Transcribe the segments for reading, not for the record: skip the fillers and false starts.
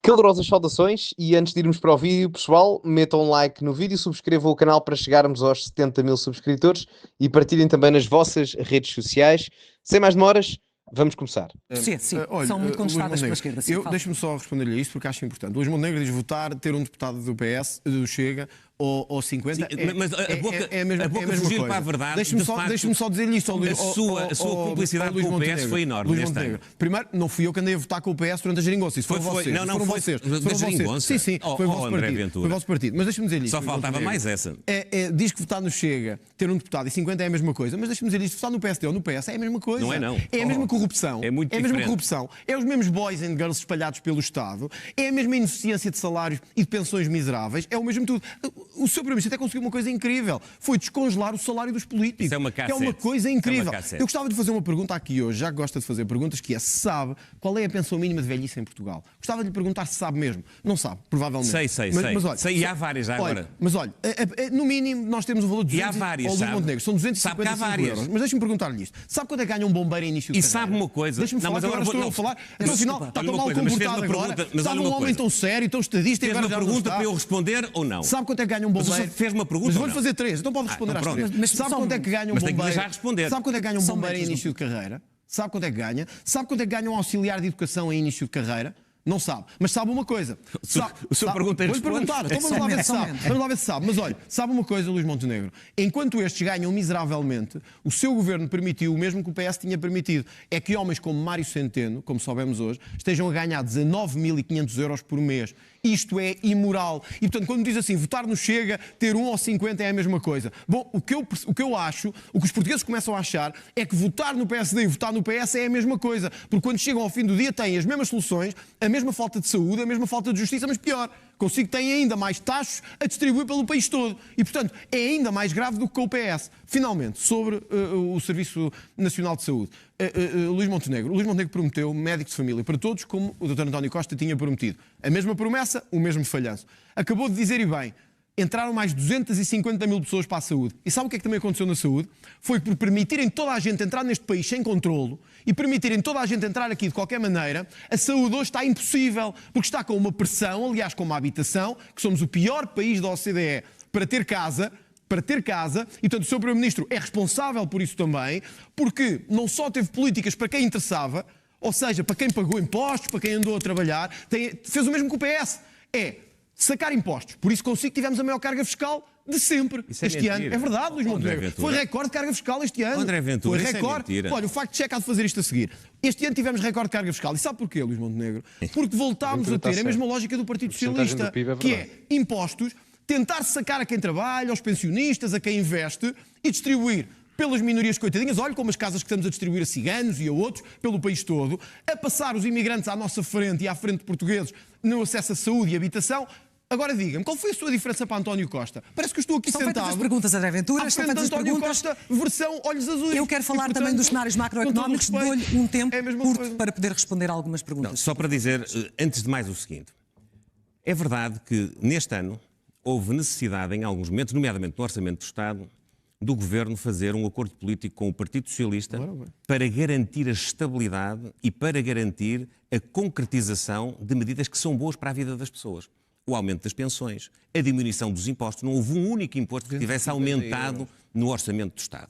Calorosas saudações e antes de irmos para o vídeo, pessoal, metam um like no vídeo, subscrevam o canal para chegarmos aos 70 mil subscritores e partilhem também nas vossas redes sociais. Sem mais demoras, vamos começar. Sim, são muito contestadas pela esquerda. Deixe-me só responder-lhe a isto porque acho importante. Luís Montenegro diz votar, ter um deputado do PS, do Chega, ou 50. Sim, mas a mesma fugir coisa. Para a verdade, Deixe-me só dizer-lhe isto. A sua cumplicidade com o PS foi enorme neste ano. Primeiro, não fui eu que andei a votar com o PS durante a geringonça. Isso foram vocês. Não, foi vocês. Da geringonça? Sim, foi o vosso partido. Foi o vosso partido. Mas deixe-me dizer isto. Só faltava mais essa. Diz que votar no Chega, ter um deputado e 50 é a mesma coisa. Mas deixe-me dizer isto. Votar no PSD ou no PS é a mesma coisa. Não é, não. É a mesma corrupção. É muito diferente. É a mesma corrupção. É os mesmos boys and girls espalhados pelo Estado. É a mesma ineficiência de salários e de pensões miseráveis. É o mesmo tudo. O seu primeiro-ministro até conseguiu uma coisa incrível. Foi descongelar o salário dos políticos. Isso é uma cassete. É uma coisa incrível. Eu gostava de fazer uma pergunta aqui hoje, já que gosta de fazer perguntas, que é se sabe qual é a pensão mínima de velhice em Portugal. Gostava de lhe perguntar se sabe mesmo. Não sabe, provavelmente. Sei. Mas olha, e há várias já agora. Mas olha, no mínimo nós temos o valor de 200 e há várias, Luís Montenegro, são 255 euros. Mas deixe-me perguntar-lhe isto. Sabe quanto é que ganha um bombeiro em início de carreira? E sabe uma coisa. Deixe-me falar, agora estou a falar. No final, está tão mal comportado agora. Estava um homem tão sério, tão estadista. Fez uma pergunta para eu responder ou não? Sabe quanto é que ganha um bombeiro? Fez uma pergunta. Mas vou-lhe fazer três, então pode responder às três. Mas sabe quanto é que ganha um bombeiro? Mas já responder. Sabe quanto é que ganha um bombeiro em início de carreira? Sabe quanto é que ganha? Sabe quanto é que ganha um auxiliar de educação em início de carreira? Não sabe. Mas sabe uma coisa. O senhor pergunta e responde. Vou-lhe perguntar. Então vamos lá ver se sabe. Vamos lá ver se sabe. Mas olha, sabe uma coisa, Luís Montenegro? Enquanto estes ganham miseravelmente, o seu governo permitiu o mesmo que o PS tinha permitido. É que homens como Mário Centeno, como soubemos hoje, estejam a ganhar 19.500 euros por mês. Isto é imoral. E, portanto, quando diz assim, votar no Chega, ter 1 ou 50 é a mesma coisa. Bom, o que eu acho, o que os portugueses começam a achar, é que votar no PSD e votar no PS é a mesma coisa. Porque quando chegam ao fim do dia têm as mesmas soluções, a mesma falta de saúde, a mesma falta de justiça, mas pior. Consigo tem ainda mais taxas a distribuir pelo país todo. E, portanto, é ainda mais grave do que com o PS. Finalmente, sobre o Serviço Nacional de Saúde. Luís Montenegro prometeu médico de família para todos, como o Dr. António Costa tinha prometido. A mesma promessa, o mesmo falhanço. Acabou de dizer, e bem, entraram mais 250 mil pessoas para a saúde. E sabe o que é que também aconteceu na saúde? Foi por permitirem toda a gente entrar neste país sem controlo e permitirem toda a gente entrar aqui de qualquer maneira, a saúde hoje está impossível, porque está com uma pressão, aliás, com uma habitação, que somos o pior país da OCDE para ter casa, e portanto o Sr. Primeiro-Ministro é responsável por isso também, porque não só teve políticas para quem interessava, ou seja, para quem pagou impostos, para quem andou a trabalhar, fez o mesmo que o PS, sacar impostos. Por isso consigo que tivemos a maior carga fiscal de sempre este ano. É verdade, Luís Montenegro. Foi recorde de carga fiscal este ano. André Ventura, foi recorde. Olha, o facto de Checa há de fazer isto a seguir. Este ano tivemos recorde de carga fiscal. E sabe porquê, Luís Montenegro? Porque voltámos a ter a mesma lógica do Partido Socialista, que é impostos, tentar sacar a quem trabalha, aos pensionistas, a quem investe e distribuir pelas minorias coitadinhas, olha como as casas que estamos a distribuir a ciganos e a outros, pelo país todo, a passar os imigrantes à nossa frente e à frente de portugueses no acesso à saúde e habitação. Agora diga-me, qual foi a sua diferença para António Costa? Parece que eu estou aqui sentado... Estão feitas as perguntas, André Ventura. Estão feitas as António Costa, versão olhos azuis. Eu quero falar também dos cenários macroeconómicos. Dou-lhe um tempo curto para poder responder algumas perguntas. Não, só para dizer, antes de mais, o seguinte. É verdade que, neste ano, houve necessidade, em alguns momentos, nomeadamente no Orçamento do Estado, do Governo fazer um acordo político com o Partido Socialista para garantir a estabilidade e para garantir a concretização de medidas que são boas para a vida das pessoas. O aumento das pensões, a diminuição dos impostos. Não houve um único imposto que tivesse aumentado no Orçamento do Estado.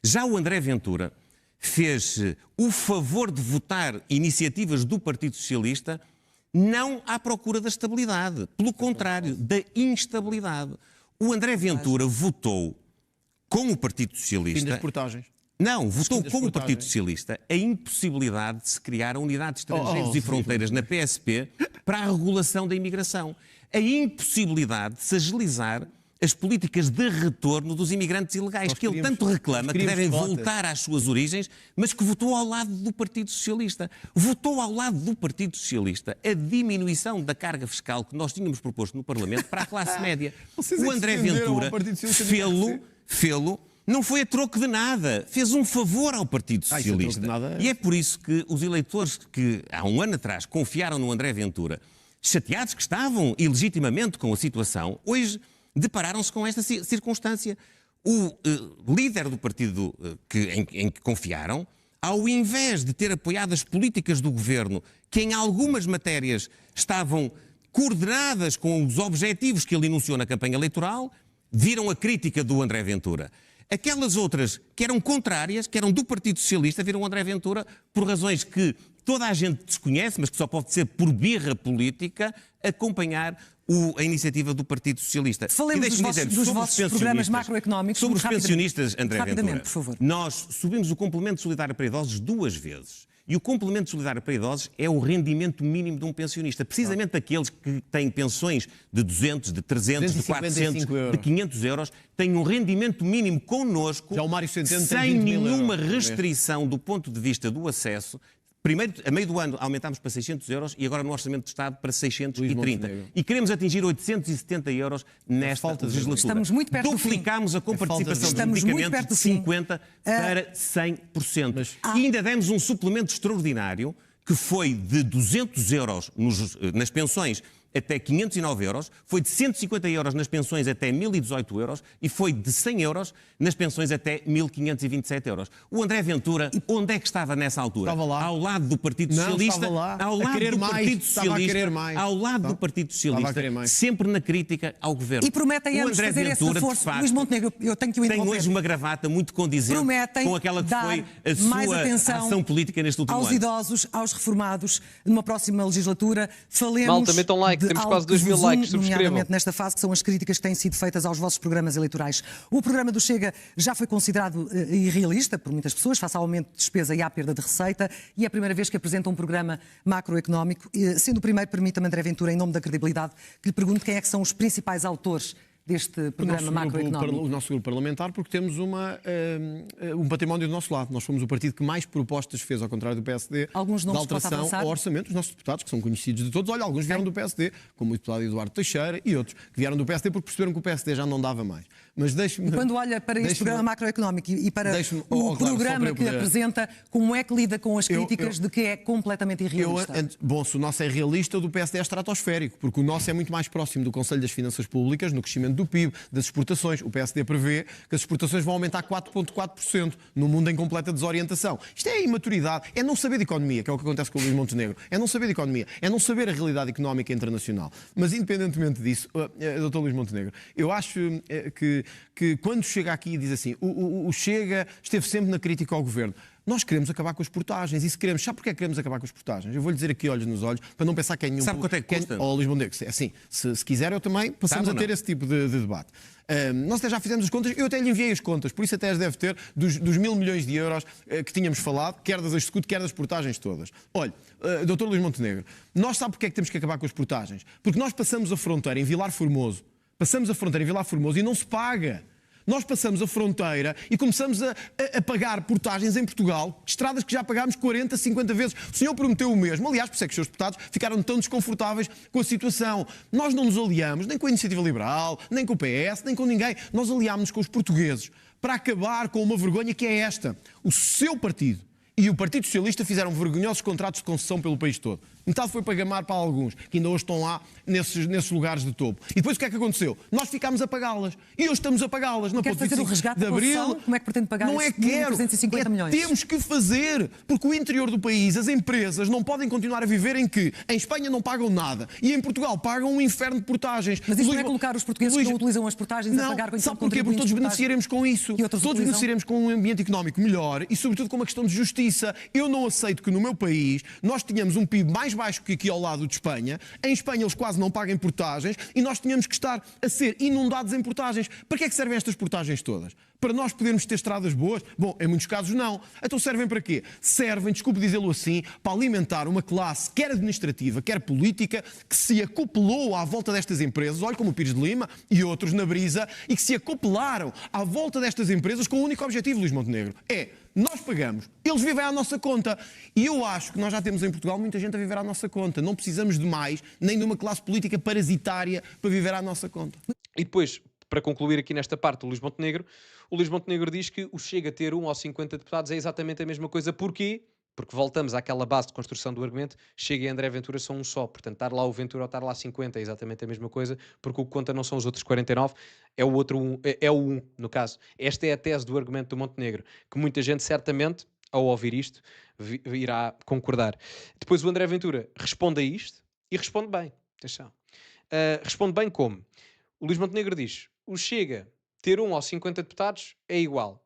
Já o André Ventura fez o favor de votar iniciativas do Partido Socialista não à procura da estabilidade, pelo contrário, da instabilidade. O André Ventura votou com o Partido Socialista... Fim das portagens. Não, votou com o Partido Socialista a impossibilidade de se criar a Unidade de Estrangeiros e Fronteiras na PSP para a regulação da imigração. A impossibilidade de se agilizar as políticas de retorno dos imigrantes ilegais, que ele tanto reclama, que devem voltar às suas origens, mas que votou ao lado do Partido Socialista. Votou ao lado do Partido Socialista a diminuição da carga fiscal que nós tínhamos proposto no Parlamento para a classe média. O André Ventura fê-lo, não foi a troco de nada, fez um favor ao Partido Socialista. E é por isso que os eleitores que há um ano atrás confiaram no André Ventura, chateados que estavam ilegitimamente com a situação, hoje depararam-se com esta circunstância. O líder do partido em que confiaram ao invés de ter apoiado as políticas do governo, que em algumas matérias estavam coordenadas com os objetivos que ele enunciou na campanha eleitoral, viram a crítica do André Ventura. Aquelas outras que eram contrárias, que eram do Partido Socialista, viram o André Ventura por razões que toda a gente desconhece, mas que só pode ser por birra política, acompanhar a iniciativa do Partido Socialista. Falemos dos vossos programas macroeconómicos. Sobre os pensionistas, André Ventura, por favor. Nós subimos o complemento solidário para idosos 2 vezes. E o complemento solidário para idosos é o rendimento mínimo de um pensionista. Precisamente aqueles que têm pensões de 200, de 300, de 400, de 500 euros, têm um rendimento mínimo connosco, sem nenhuma restrição do ponto de vista do acesso. Primeiro, a meio do ano, aumentámos para 600 euros e agora no Orçamento de Estado para 630. E queremos atingir 870 euros nesta legislatura. Estamos muito perto do fim. Duplicámos a comparticipação dos medicamentos de 50% para 100%. E ainda demos um suplemento extraordinário que foi de 200 euros nas pensões até 509 euros, foi de 150 euros nas pensões até 1.018 euros e foi de 100 euros nas pensões até 1.527 euros. O André Ventura, onde é que estava nessa altura? Estava lá. Ao lado do Partido Socialista, ao lado do Partido Socialista, ao lado do Partido Socialista, sempre na crítica ao governo. E prometem anos fazer esse reforço. Luís Montenegro, eu tenho que o interromper. Tem hoje uma gravata muito condizente com aquela que foi a sua ação política neste último ano. Aos idosos, aos reformados, numa próxima legislatura, falemos... Malta, metam like, temos quase 2.000 likes, subscrevam. Nomeadamente nesta fase, que são as críticas que têm sido feitas aos vossos programas eleitorais. O programa do Chega já foi considerado irrealista por muitas pessoas, face ao aumento de despesa e à perda de receita, e é a primeira vez que apresenta um programa macroeconómico. Sendo o primeiro, permita-me, André Ventura, em nome da credibilidade, que lhe pergunto quem é que são os principais autores deste programa macroeconómico. O nosso grupo parlamentar, porque temos um património do nosso lado. Nós fomos o partido que mais propostas fez, ao contrário do PSD, alguns de alteração ao orçamento. Os nossos deputados, que são conhecidos de todos, olha, alguns vieram do PSD, como o deputado Eduardo Teixeira e outros, que vieram do PSD porque perceberam que o PSD já não dava mais. Mas deixe-me... Quando olha para este programa macroeconómico e para o programa que apresenta, como é que lida com as críticas de que é completamente irrealista? Bom, se o nosso é realista, o do PSD é estratosférico, porque o nosso é muito mais próximo do Conselho das Finanças Públicas, no crescimento do PIB, das exportações. O PSD prevê que as exportações vão aumentar 4,4% no mundo em completa desorientação. Isto é imaturidade, é não saber de economia, que é o que acontece com o Luís Montenegro. É não saber de economia, é não saber a realidade económica internacional. Mas, independentemente disso, Dr. Luís Montenegro, eu acho que quando chega aqui e diz assim, o Chega esteve sempre na crítica ao governo. Nós queremos acabar com as portagens. E se queremos, sabe porquê é que queremos acabar com as portagens? Eu vou-lhe dizer aqui, olhos nos olhos, para não pensar que é nenhum... Sabe quanto é que custa? Luís Montenegro, assim, se quiser eu também passamos a ter esse tipo de debate. Nós até já fizemos as contas, eu até lhe enviei as contas, por isso até as deve ter, dos 1.000 milhões de euros que tínhamos falado, quer das escudo, quer das portagens todas. Olha, Dr. Luís Montenegro, nós sabe porquê é que temos que acabar com as portagens? Porque nós passamos a fronteira em Vilar Formoso, e não se paga. Nós passamos a fronteira e começamos a pagar portagens em Portugal, estradas que já pagámos 40, 50 vezes. O senhor prometeu o mesmo. Aliás, por isso é que os seus deputados ficaram tão desconfortáveis com a situação. Nós não nos aliamos nem com a Iniciativa Liberal, nem com o PS, nem com ninguém. Nós aliámos-nos com os portugueses para acabar com uma vergonha que é esta. O seu partido e o Partido Socialista fizeram vergonhosos contratos de concessão pelo país todo. Metade foi para gamar para alguns, que ainda hoje estão lá nesses lugares de topo. E depois o que é que aconteceu? Nós ficámos a pagá-las. E hoje estamos a pagá-las. Quer fazer o resgate da concessão? Como é que pretende pagar não esses 1.350 milhões? Temos que fazer. Porque o interior do país, as empresas não podem continuar a viver em que em Espanha não pagam nada e em Portugal pagam um inferno de portagens. Mas isso não é colocar os portugueses que não utilizam as portagens a pagar com sabe porquê? Porque todos beneficiaremos com isso. Todos beneficiaremos com um ambiente económico melhor e sobretudo com uma questão de justiça. Eu não aceito que no meu país nós tenhamos um PIB mais baixo que aqui ao lado de Espanha. Em Espanha eles quase não pagam portagens e nós tínhamos que estar a ser inundados em portagens. Para que é que servem estas portagens todas? Para nós podermos ter estradas boas? Bom, em muitos casos não. Então servem para quê? Servem, desculpe dizê-lo assim, para alimentar uma classe, quer administrativa, quer política, que se acoplou à volta destas empresas, olha como o Pires de Lima e outros na Brisa, e que se acoplaram à volta destas empresas com o único objetivo, Luís Montenegro, nós pagamos, eles vivem à nossa conta. E eu acho que nós já temos em Portugal muita gente a viver à nossa conta. Não precisamos de mais, nem de uma classe política parasitária para viver à nossa conta. E depois, para concluir aqui nesta parte, o Luís Montenegro diz que o Chega a ter 1 ou 50 deputados é exatamente a mesma coisa. Porquê? Porque voltamos àquela base de construção do argumento, Chega e André Ventura são um só. Portanto, estar lá o Ventura ou estar lá 50 é exatamente a mesma coisa, porque o que conta não são os outros 49, é o outro 1, é o 1, no caso. Esta é a tese do argumento do Montenegro, que muita gente certamente ao ouvir isto, irá concordar. Depois o André Ventura responde a isto e responde bem. Atenção. Responde bem como? O Luís Montenegro diz: o Chega ter 1 ou 50 deputados é igual.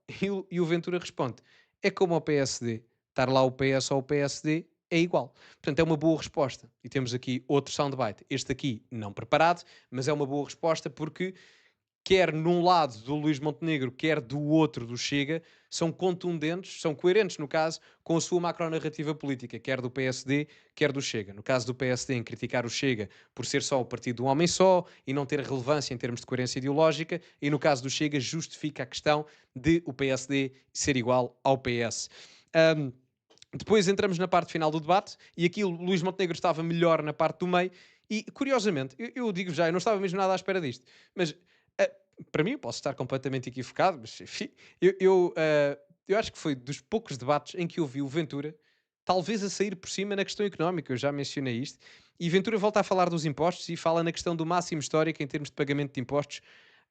E o Ventura responde: é como ao PSD. Estar lá o PS ou o PSD é igual. Portanto, é uma boa resposta. E temos aqui outro soundbite. Este aqui não preparado, mas é uma boa resposta porque quer num lado do Luís Montenegro, quer do outro do Chega, são contundentes, são coerentes, no caso, com a sua macronarrativa política, quer do PSD, quer do Chega. No caso do PSD, em criticar o Chega por ser só o partido de um homem só e não ter relevância em termos de coerência ideológica, e no caso do Chega, justifica a questão de o PSD ser igual ao PS. Depois entramos na parte final do debate, e aqui o Luís Montenegro estava melhor na parte do meio, e curiosamente, eu digo já, eu não estava mesmo nada à espera disto, mas para mim, posso estar completamente equivocado, mas enfim, eu acho que foi dos poucos debates em que eu vi o Ventura talvez a sair por cima na questão económica. Eu já mencionei isto. E Ventura volta a falar dos impostos e fala na questão do máximo histórico em termos de pagamento de impostos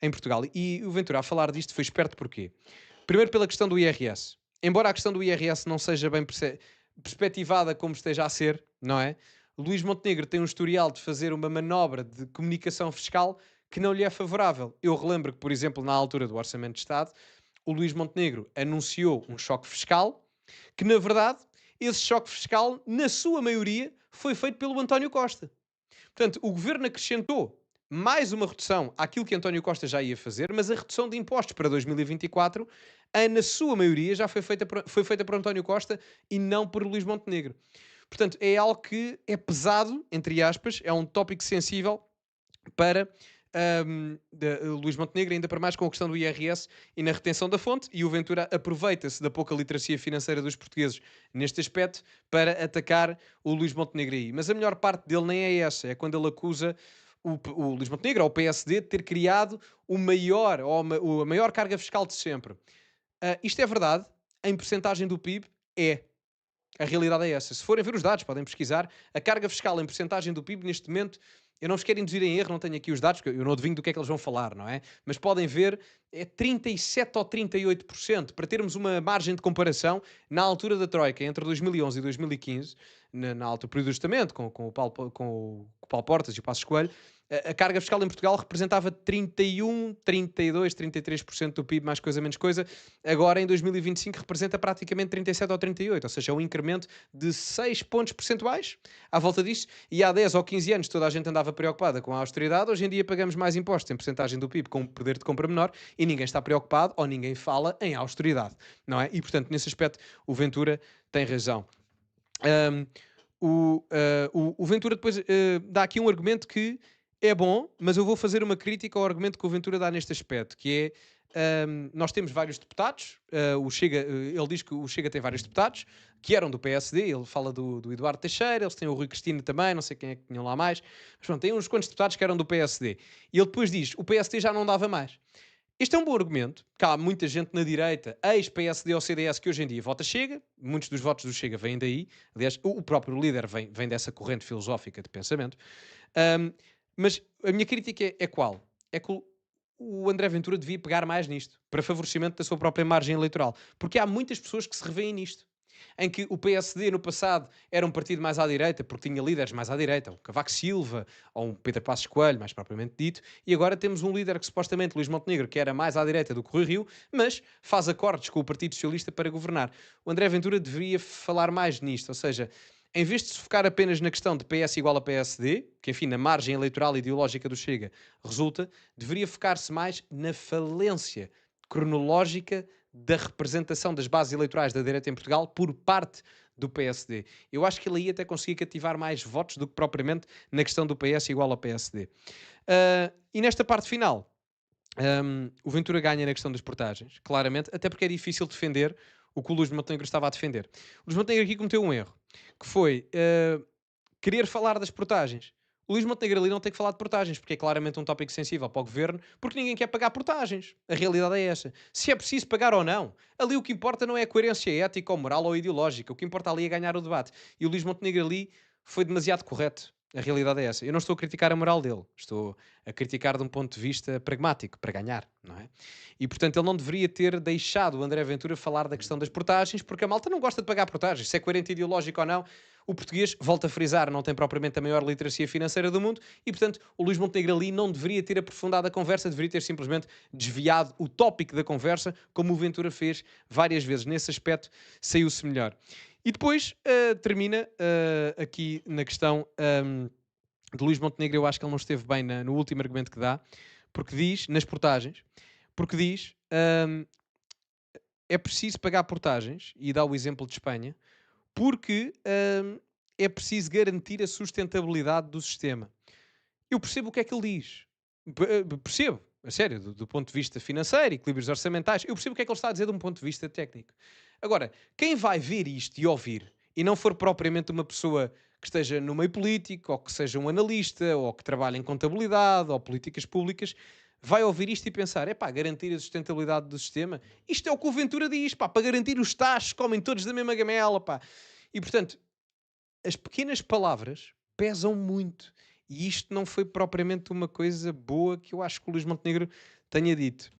em Portugal. E o Ventura, a falar disto, foi esperto porquê? Primeiro pela questão do IRS. Embora a questão do IRS não seja bem perspectivada como esteja a ser, não é? Luís Montenegro tem um historial de fazer uma manobra de comunicação fiscal que não lhe é favorável. Eu relembro que, por exemplo, na altura do Orçamento de Estado, o Luís Montenegro anunciou um choque fiscal, que na verdade, esse choque fiscal, na sua maioria, foi feito pelo António Costa. Portanto, o Governo acrescentou mais uma redução àquilo que António Costa já ia fazer, mas a redução de impostos para 2024, na sua maioria, já foi feita por António Costa e não por Luís Montenegro. Portanto, é algo que é pesado, entre aspas, é um tópico sensível para Luís Montenegro, ainda para mais com a questão do IRS e na retenção da fonte, e o Ventura aproveita-se da pouca literacia financeira dos portugueses neste aspecto para atacar o Luís Montenegro aí. Mas a melhor parte dele nem é essa, é quando ele acusa o Luís Montenegro, ou o PSD, de ter criado a maior carga fiscal de sempre. Isto é verdade, em percentagem do PIB é. A realidade é essa. Se forem ver os dados, podem pesquisar, a carga fiscal em percentagem do PIB neste momento, eu não vos quero induzir em erro, não tenho aqui os dados, porque eu não adivinho do que é que eles vão falar, não é? Mas podem ver, é 37% ou 38%, para termos uma margem de comparação, na altura da Troika, entre 2011 e 2015, na altura do período de ajustamento, com o Paulo Portas e o Passos Coelho, a carga fiscal em Portugal representava 31, 32, 33% do PIB, mais coisa, menos coisa. Agora, em 2025, representa praticamente 37 ou 38, ou seja, é um incremento de 6 pontos percentuais à volta disso. E há 10 ou 15 anos toda a gente andava preocupada com a austeridade. Hoje em dia pagamos mais impostos em percentagem do PIB com um poder de compra menor e ninguém está preocupado ou ninguém fala em austeridade, não é? E, portanto, nesse aspecto, o Ventura tem razão. O Ventura depois dá aqui um argumento que é bom, mas eu vou fazer uma crítica ao argumento que o Ventura dá neste aspecto, que é, nós temos vários deputados, ele diz que o Chega tem vários deputados, que eram do PSD, ele fala do Eduardo Teixeira, eles têm o Rui Cristina também, não sei quem é que tinham lá mais, mas pronto, tem uns quantos deputados que eram do PSD. E ele depois diz, o PSD já não dava mais. Este é um bom argumento, que há muita gente na direita, ex-PSD ou CDS, que hoje em dia vota Chega, muitos dos votos do Chega vêm daí, aliás, o próprio líder vem dessa corrente filosófica de pensamento. Mas a minha crítica é qual? É que o André Ventura devia pegar mais nisto, para favorecimento da sua própria margem eleitoral. Porque há muitas pessoas que se revêem nisto. Em que o PSD no passado era um partido mais à direita, porque tinha líderes mais à direita, um Cavaco Silva, ou um Pedro Passos Coelho, mais propriamente dito, e agora temos um líder que supostamente, Luís Montenegro, que era mais à direita do que Rui Rio, mas faz acordos com o Partido Socialista para governar. O André Ventura deveria falar mais nisto, ou seja, em vez de se focar apenas na questão de PS igual a PSD, que enfim, na margem eleitoral e ideológica do Chega resulta, deveria focar-se mais na falência cronológica da representação das bases eleitorais da direita em Portugal por parte do PSD. Eu acho que ele aí até conseguia cativar mais votos do que propriamente na questão do PS igual ao PSD. E nesta parte final, o Ventura ganha na questão das portagens, claramente, até porque é difícil defender o que o Luís Montenegro estava a defender. O Luís Montenegro aqui cometeu um erro, que foi querer falar das portagens. O Luís Montenegro ali não tem que falar de portagens, porque é claramente um tópico sensível para o governo, porque ninguém quer pagar portagens. A realidade é essa. Se é preciso pagar ou não, ali o que importa não é a coerência ética ou moral ou ideológica. O que importa ali é ganhar o debate. E o Luís Montenegro ali foi demasiado correto. A realidade é essa. Eu não estou a criticar a moral dele, estou a criticar de um ponto de vista pragmático, para ganhar, não é? E portanto ele não deveria ter deixado o André Ventura falar da questão das portagens, porque a malta não gosta de pagar portagens, se é coerente ideológico ou não. O português, volta a frisar, não tem propriamente a maior literacia financeira do mundo e, portanto, o Luís Montenegro ali não deveria ter aprofundado a conversa, deveria ter simplesmente desviado o tópico da conversa, como o Ventura fez várias vezes. Nesse aspecto, saiu-se melhor. E depois termina aqui na questão de Luís Montenegro. Eu acho que ele não esteve bem no último argumento que dá, porque diz, nas portagens, porque diz é preciso pagar portagens, e dá o exemplo de Espanha, porque é preciso garantir a sustentabilidade do sistema. Eu percebo o que é que ele diz. Percebo, a sério, do ponto de vista financeiro, equilíbrios orçamentais, eu percebo o que é que ele está a dizer de um ponto de vista técnico. Agora, quem vai ver isto e ouvir, e não for propriamente uma pessoa que esteja no meio político, ou que seja um analista, ou que trabalhe em contabilidade, ou políticas públicas, vai ouvir isto e pensar, é pá, garantir a sustentabilidade do sistema, isto é o que o Ventura diz, pá, para garantir os taxos, comem todos da mesma gamela, pá. E portanto, as pequenas palavras pesam muito. E isto não foi propriamente uma coisa boa que eu acho que o Luís Montenegro tenha dito.